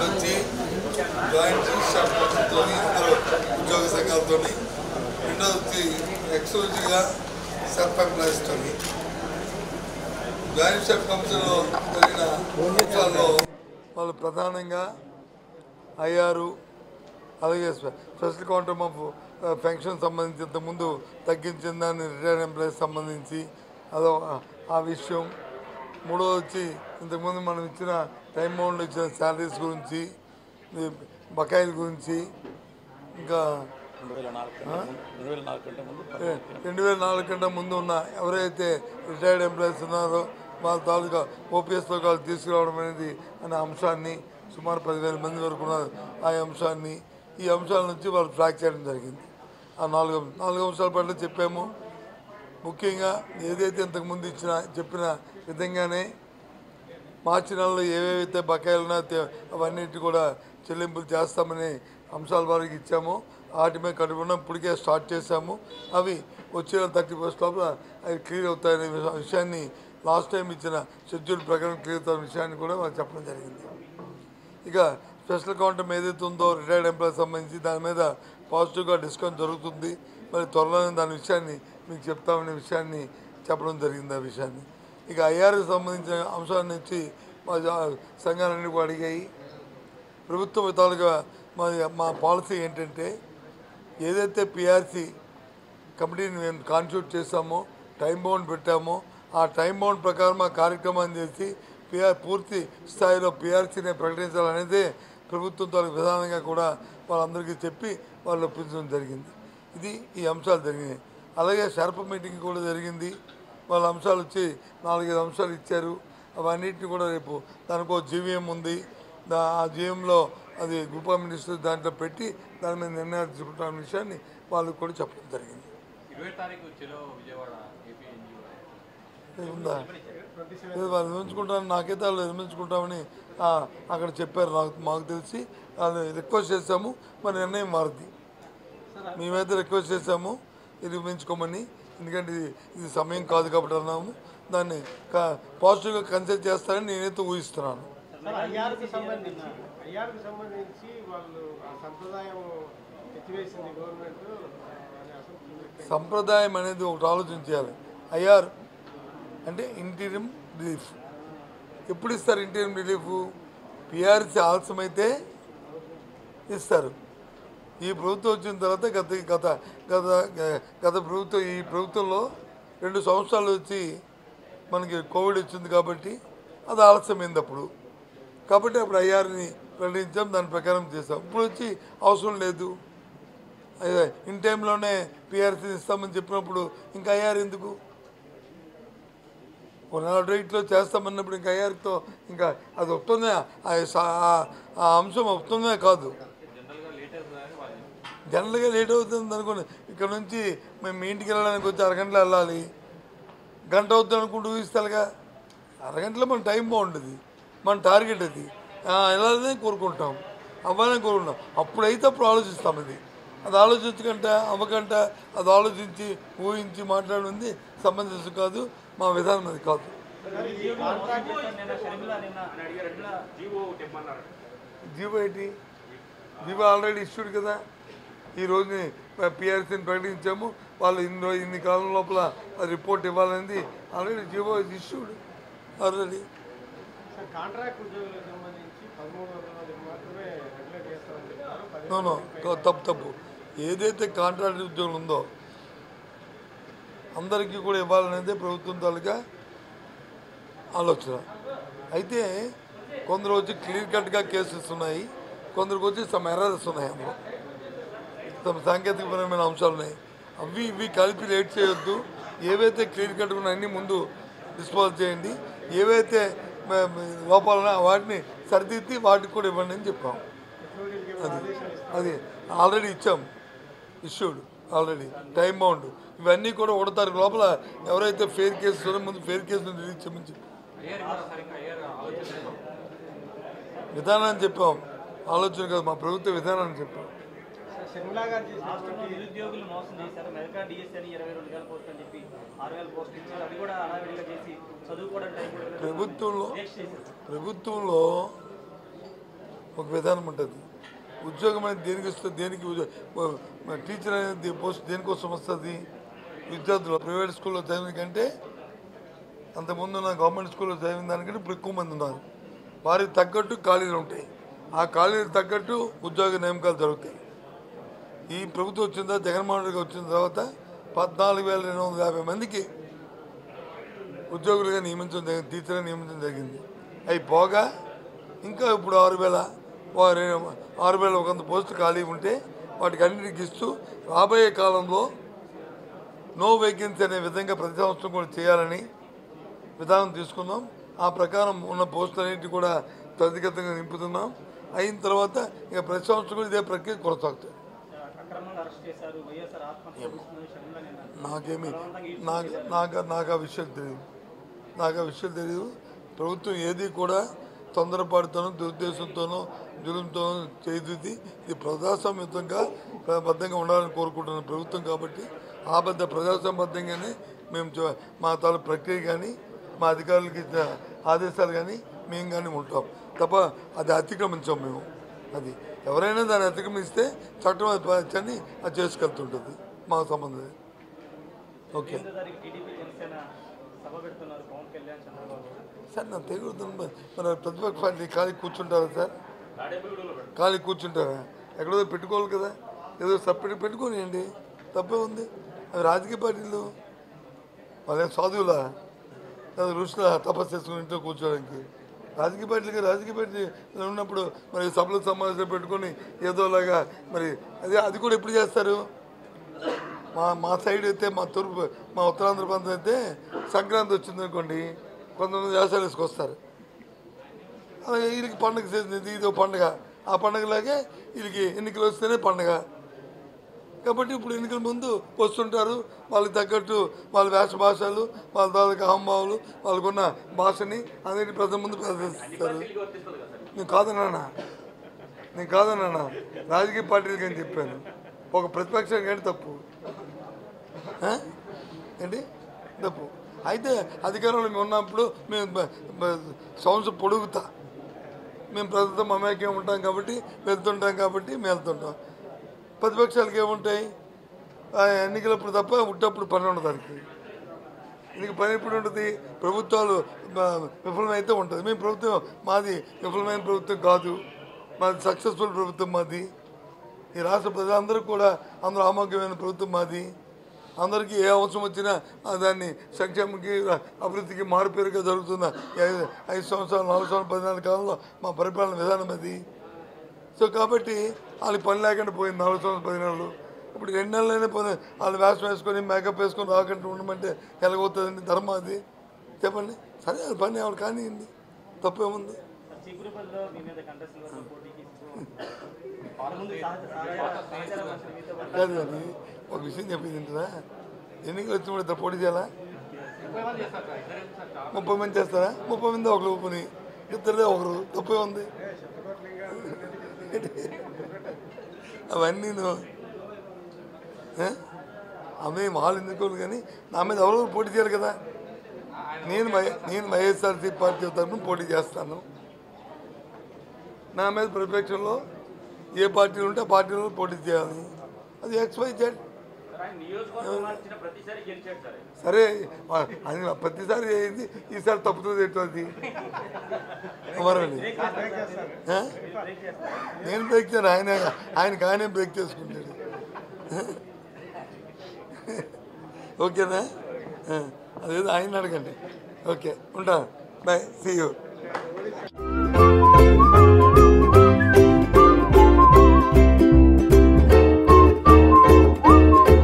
వచ్చి joint register కౌన్సిల్తో ఇద్దరు ఉద్యోగ సంఘాలతో, రెండోది వచ్చి ఎక్స్క్లూజివ్గా సెల్ఫ్ ఎంప్లాయీస్తో. జాయింట్ రిజిస్టర్ కౌన్సిల్లో జరిగిన అంశాల్లో వాళ్ళు ప్రధానంగా ఐఆర్, అలాగే స్పెషల్ క్వాంటమ్ ఆఫ్ పెన్షన్ సంబంధించి ఇంతకుముందు తగ్గించిన దాన్ని రిటైర్డ్ ఎంప్లాయీస్ సంబంధించి అదో ఆ విషయం. మూడోది వచ్చి ఇంతకుముందు మనం ఇచ్చిన టైం బౌండ్లో ఇచ్చిన శాలరీస్ గురించి, బకాయిల గురించి, ఇంకా 2004 కంటే ముందు ఉన్న ఎవరైతే రిటైర్డ్ ఎంప్లాయీస్ ఉన్నారో వాళ్ళ తాలూకా ఓపీఎస్లో వాళ్ళు తీసుకురావడం అనేది అనే అంశాన్ని, సుమారు 10,000 మంది వరకు ఉన్నారు ఆ అంశాన్ని, ఈ అంశాల నుంచి వాళ్ళు ట్రాక్ చేయడం జరిగింది. ఆ నాలుగు అంశాల పట్ల చెప్పాము. ముఖ్యంగా ఏదైతే ఇంతకుముందు చెప్పిన విధంగానే మార్చి నెలలో ఏవేవైతే బకాయిలు ఉన్నాయో అవన్నిటి కూడా చెల్లింపులు చేస్తామని అంశాల వారికి ఇచ్చామో వాటి మీద కట్టుబడి ఇప్పటికే స్టార్ట్ చేశాము. అవి వచ్చిన 31 లోపల అవి క్లియర్ అవుతాయనే విషయాన్ని లాస్ట్ టైం ఇచ్చిన షెడ్యూల్ ప్రకారం క్లియర్ అవుతున్న విషయాన్ని కూడా వాళ్ళు చెప్పడం జరిగింది. ఇక స్పెషల్ క్వాంటమ్ ఏదైతే ఉందో రిటైర్డ్ ఎంప్లాయీస్ సంబంధించి దాని మీద పాజిటివ్గా డిస్కౌంట్ జరుగుతుంది. మరి త్వరలోనే దాని విషయాన్ని మీకు చెప్తామనే విషయాన్ని చెప్పడం జరిగింది. ఆ విషయాన్ని ఇక ఐఆర్కి సంబంధించిన అంశాన్ని నుంచి మా సంఘాలన్నీ కూడా అడిగాయి. ప్రభుత్వ విధాలుగా మా పాలసీ ఏంటంటే ఏదైతే పిఆర్సీ కమిటీని మేము కాన్స్టిట్యూట్ చేస్తామో, టైం బౌండ్ పెట్టామో, ఆ టైం బౌండ్ ప్రకారం ఆ కార్యక్రమాన్ని చేసి పూర్తి స్థాయిలో పిఆర్సీని ప్రకటించాలనేదే ప్రభుత్వం తాలూకు విధానంగా కూడా వాళ్ళందరికీ చెప్పి వాళ్ళు ఒప్పించడం జరిగింది. ఈ అంశాలు జరిగినాయి. అలాగే షర్ప్ మీటింగ్ కూడా జరిగింది. వాళ్ళ అంశాలు వచ్చి 4-5 అంశాలు ఇచ్చారు. అవన్నిటిని కూడా రేపు దానికో జీవీఎం ఉంది. ఆ జీవీఎంలో అది గ్రూప్ ఆఫ్ మినిస్టర్స్ దాంట్లో పెట్టి దాని మీద నిర్ణయాలు తీసుకుంటున్న విషయాన్ని వాళ్ళకి కూడా చెప్పడం జరిగింది. ఉందా వాళ్ళు నిర్మించుకుంటామని నాకైతే వాళ్ళు నిర్మించుకుంటామని అక్కడ చెప్పారు. మాకు తెలిసి వాళ్ళు రిక్వెస్ట్ చేశాము. మరి నిర్ణయం మారుద్ది. మేమైతే రిక్వెస్ట్ చేశాము నిర్మించుకోమని. ఎందుకంటే ఇది సమయం కాదు కాబట్టి అన్నాము. దాన్ని పాజిటివ్గా కన్సిడర్ చేస్తారని నేనైతే ఊహిస్తున్నాను. సంప్రదాయం అనేది ఒకటి ఆలోచించాలి. ఐఆర్ అంటే ఇంటీరియం రిలీఫ్. ఎప్పుడు ఇస్తారు ఇంటీరియం రిలీఫ్? పిఆర్సీ ఆలస్యమైతే ఇస్తారు. ఈ ప్రభుత్వం వచ్చిన తర్వాత గత ప్రభుత్వం ఈ ప్రభుత్వంలో 2 సంవత్సరాలు వచ్చి మనకి కోవిడ్ వచ్చింది కాబట్టి అది ఆలస్యమైంది అప్పుడు. కాబట్టి అప్పుడు ఐఆర్ని ప్రకటించాం, దాని ప్రకారం చేసాం. ఇప్పుడు వచ్చి అవసరం లేదు, ఇన్ టైంలోనే పిఆర్సీని ఇస్తామని చెప్పినప్పుడు ఇంకా ఐఆర్ ఎందుకు? 108లో చేస్తామన్నప్పుడు ఇంకా ఐఆర్తో ఇంకా అది వస్తుందే, ఆ అంశం వస్తుందే కాదు. జనరల్గా లేట్ అవుతుంది అనుకోండి. ఇక్కడ నుంచి మేము మీ ఇంటికి వెళ్ళడానికి వచ్చి అరగంటలో వెళ్ళాలి, గంట అవుతుంది అనుకుంటూ ఊహిస్తారుగా. అరగంటలో మన టైం బాగుంటుంది, మన టార్గెట్ అది. వెళ్ళాలని కోరుకుంటాం, అవ్వాలని కోరుకుంటాం. అప్పుడైతే అప్పుడు ఆలోచిస్తాం. అది ఆలోచించకంటే అవ్వకంట అది ఆలోచించి ఊహించి మాట్లాడింది సంబంధించి కాదు, మా విధానం అది కాదు. జీవో ఏంటి? జీవో ఆల్రెడీ ఇష్యూడ్ కదా. ఈ రోజుని పిఆర్సీని ప్రకటించాము. వాళ్ళు ఇన్ని కాలం లోపల రిపోర్ట్ ఇవ్వాలనేది ఆల్రెడీ జీవో ఇష్యూడ్ ఆల్రెడీ. తప్పు. ఏదైతే కాంట్రాక్ట్ ఉద్యోగులు ఉందో అందరికీ కూడా ఇవ్వాలనేది ప్రభుత్వం తాలూకా ఆలోచన. అయితే కొందరు వచ్చి క్లియర్ కట్గా కేసెస్ ఉన్నాయి, కొందరికి వచ్చి సమ్ ఎర్రర్స్ ఉన్నాయి, అందులో తమ సాంకేతికపరమైన అంశాలు ఉన్నాయి. ఇవి కలిపి లేట్ చేయొద్దు. ఏవైతే క్లియర్ కట్ ఉన్నాయన్నీ ముందు డిస్పోజ్ చేయండి. ఏవైతే లోపాలన్నా వాటిని సరిదిద్ది వాటికి కూడా ఇవ్వండి అని చెప్పాం. అది ఆల్రెడీ ఇచ్చాం, ఇష్యూడ్ ఆల్రెడీ టైం బౌండ్. ఇవన్నీ కూడా 1వ తారీఖు లోపల ఎవరైతే ఫెయిర్ కేసెస్ ఉన్నారో ముందు ఫెయిర్ కేసులు రిలీజ్ చేయమని చెప్పి విధానాన్ని చెప్పాం. ఆలోచన కాదు, మా ప్రభుత్వ విధానాన్ని చెప్పాం. షర్మిలా గారు చేసినటువంటి నిరుద్యోగులు మోసం చేశారు. మెగా డిఎస్ అని 22,000 పోస్ట్ అని చెప్పి 6,000 పోస్ట్ ఇచ్చారు. అది కూడా హడావిడిగా చేసి చదువుకోవడం టైం ప్రభుత్వంలో ఒక విధానం ఉంటుంది. ఉద్యోగం అనేది దేనికి వస్తుంది, దేనికి టీచర్ అనేది పోస్ట్ దేనికోసం వస్తుంది? విద్యార్థులు ప్రైవేట్ స్కూల్లో చదివిన కంటే అంతకుముందు ఉన్న గవర్నమెంట్ స్కూల్లో చదివిన దానికంటే ఇప్పుడు ఎక్కువ మంది ఉన్నారు. వారికి తగ్గట్టు ఖాళీలు ఉంటాయి. ఆ ఖాళీలకు తగ్గట్టు ఉద్యోగ నియామకాలు జరుగుతాయి. ఈ ప్రభుత్వం వచ్చిన తర్వాత జగన్మోహన్ రెడ్డి వచ్చిన తర్వాత 14,250 మందికి ఉద్యోగులుగా నియమించడం జరిగింది, టీచర్గా నియమించడం జరిగింది. అవి పోగా ఇంకా ఇప్పుడు 6,100 పోస్టు ఖాళీ ఉంటే వాటికి అన్నిటికి ఇస్తూ రాబోయే కాలంలో నో వేకెన్సీ అనే విధంగా ప్రతి సంవత్సరం కూడా చేయాలని విధానం తీసుకున్నాం. ఆ ప్రకారం ఉన్న పోస్టులన్నింటి కూడా త్వరితగతంగా నింపుతున్నాం. అయిన తర్వాత ఇక ప్రతి సంవత్సరం కూడా ఇదే ప్రక్రియ కొనసాగుతుంది. నాకు ఆ విషయం తెలియదు. ప్రభుత్వం ఏది కూడా తొందరపాటుతోనో దురుద్దేశంతోనో జులుంతోనో చేయదు. ఇది ప్రజాస్వామ్యంగా బద్ధంగా ఉండాలని కోరుకుంటున్న ప్రభుత్వం కాబట్టి ఆ ప్రజాస్వామ్యబద్ధంగానే మేము మా తాలూ ప్రక్రియ కానీ మా అధికారులకి ఇచ్చిన ఆదేశాలు కానీ మేము కానీ ఉంటాం తప్ప అది అతిక్రమించాం మేము. అది ఎవరైనా దాన్ని అతిక్రమిస్తే చట్టం అది చేసుకెళ్తుంటుంది. మాకు సంబంధం. ఓకే సార్, నాకు తెలియదు. మన ప్రతిపక్ష పార్టీ ఖాళీ కూర్చుంటారా సార్? ఖాళీ కూర్చుంటారా? ఎక్కడో పెట్టుకోవాలి కదా. ఏదో సపరేట్ పెట్టుకోనియండి, తప్పే ఉంది. అవి రాజకీయ పార్టీలు వాళ్ళ సాధువులా ఋషుల తపస్సు చేసుకుని ఇంట్లో కూర్చోడానికి. రాజకీయ పార్టీ ఉన్నప్పుడు మరి సభలు సమావేశాలు పెట్టుకొని ఏదోలాగా మరి అది కూడా ఎప్పుడు చేస్తారు? మా సైడ్ అయితే మా ఉత్తరాంధ్ర ప్రాంతం అయితే సంక్రాంతి వచ్చింది అనుకోండి, కొంతమంది వ్యవసాయాలు వేసుకొస్తారు. అలాగే వీళ్ళకి పండుగ సీజన్ ఇది పండుగ. ఆ పండుగలాగే వీళ్ళకి ఎన్నికలు వస్తేనే పండుగ కాబట్టి ఇప్పుడు ఎన్నికల ముందు వస్తుంటారు. వాళ్ళకి తగ్గట్టు వాళ్ళ భాషలు వాళ్ళ తాలూకా హావభావాలు వాళ్ళకున్న భాషని అందరికీ ప్రజల ముందు ప్రదర్శిస్తారు. నేను కాదన్నా రాజకీయ పార్టీలకి అని చెప్పాను. ఒక ప్రతిపక్షం కానీ తప్పు ఏంటి తప్పు అయితే అధికారంలో మేము ఉన్నప్పుడు మేము సంవత్సరం పొడుగుతా మేము ప్రజలతో మమేక్యం ఉంటాం కాబట్టి వెళ్తుంటాం ప్రతిపక్షాలకి ఏముంటాయి? ఎన్నికలప్పుడు తప్ప ఉట్టప్పుడు పని ఉండదు. దానికి దీనికి పని ఎప్పుడు ఉంటుంది? ప్రభుత్వాలు విఫలమైతే ఉంటుంది. మేము ప్రభుత్వం మాది విఫలమైన ప్రభుత్వం కాదు, మాది సక్సెస్ఫుల్ ప్రభుత్వం. మాది ఈ రాష్ట్ర ప్రజలందరూ కూడా అందరూ ఆమోగ్యమైన ప్రభుత్వం మాది. అందరికీ ఏ అవసరం వచ్చినా దాన్ని సంక్షేమకి అభివృద్ధికి మారుపేరుగా జరుగుతున్న 5 సంవత్సరాలు 4 సంవత్సరాలు 14 కాలంలో మా పరిపాలన విధానం అది. సో కాబట్టి వాళ్ళకి పని లేకుండా పోయింది 4 సంవత్సరాలు 10 నెలలు. ఇప్పుడు 2 నెలలైనా పని వాళ్ళు వేషం వేసుకొని మేకప్ వేసుకొని రాకుండా ఉండమంటే ఎలాగవుతుందండి? ధర్మం అది చెప్పండి. సరే అది పని ఎవరు కానివ్వండి, తప్పేముంది? కాదు కానీ ఒక విషయం చెప్పింది ఏంటరా, ఎన్నికలు వచ్చినప్పుడు ఇద్దరు పోటీ చేయాలా? 30 మంది చేస్తారా? 30 మంది ఒకరు పని, ఇద్దరిదే ఒకరు, తప్పే ఉంది. అవన్నీ అవి వాళ్ళు ఎందుకోరు కానీ నా మీద ఎవరు పోటీ చేయాలి కదా. నేను వైఎస్ఆర్సీ పార్టీ తరఫున పోటీ చేస్తాను. నా మీద ప్రతిపక్షంలో ఏ పార్టీలు ఉంటే ఆ పార్టీలో పోటీ చేయాలి. అది XYZ. సరే అది ప్రతిసారి అయింది, ఈసారి తప్పుతుంది ఏంటది? నేను బ్రేక్ చేయను, ఆయనకి ఆయనే బ్రేక్ చేసుకుంటాడు. ఓకేనా? అదేదో ఆయన అడగండి. ఓకే, ఉంటాను. Bye, see you.